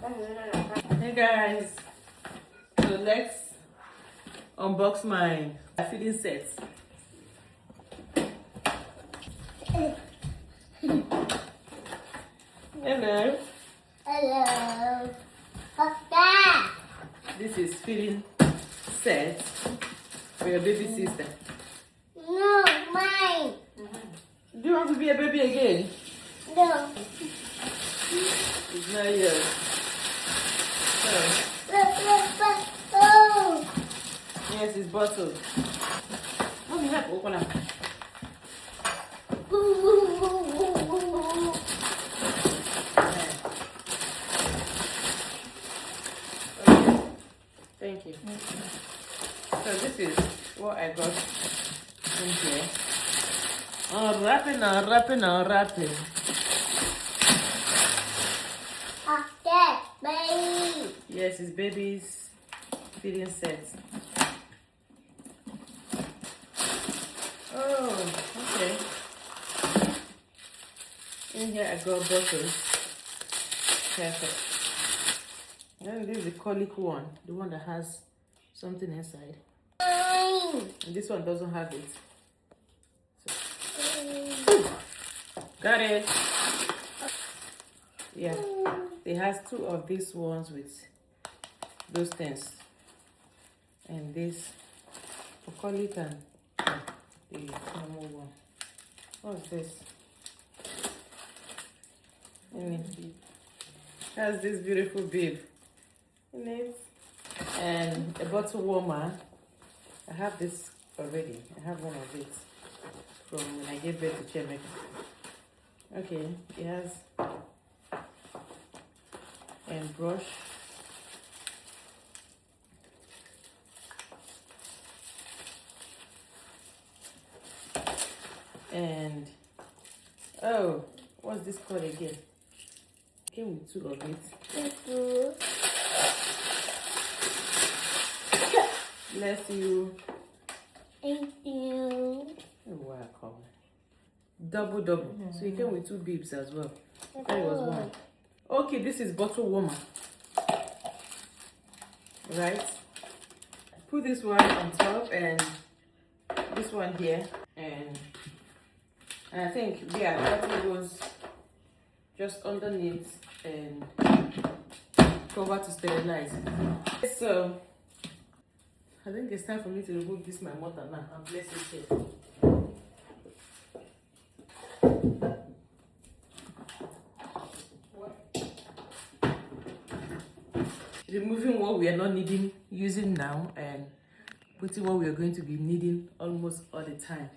Hey guys, so let's unbox my feeding set. Hello. Hello. What's that? This is feeding set for your baby sister. No, mine. Do you want to be a baby again? No. It's not yours. So, Oh. yes, it's bottled. Mommy, help open up. Okay. Thank you. So this is what I got in here. Unwrapping. Okay, baby. Yes, it's baby's feeding set. Oh, okay. In here I got bottles. Perfect. And this is the colic one, the one that has something inside. Mine. And this one doesn't have it. Got it. Yeah, it has two of these ones with those things, and this for colic and the normal one. What's this? It has this beautiful bib in it, and a bottle warmer. I have this already. I have one of it from when I gave birth to Chemek. Okay, it has and brush, and oh, what's this called again? Came with two of it. Bless you. Thank you. Oh, what I call it? Double. So you came with two bibs as well. That was one. Okay, this is bottle warmer. Right? Put this one on top and this one here, and I think that goes just underneath and cover to sterilize. So I think it's time for me to remove this my mother now and place it here. Removing what we are not using now, and putting what we are going to be needing almost all the time.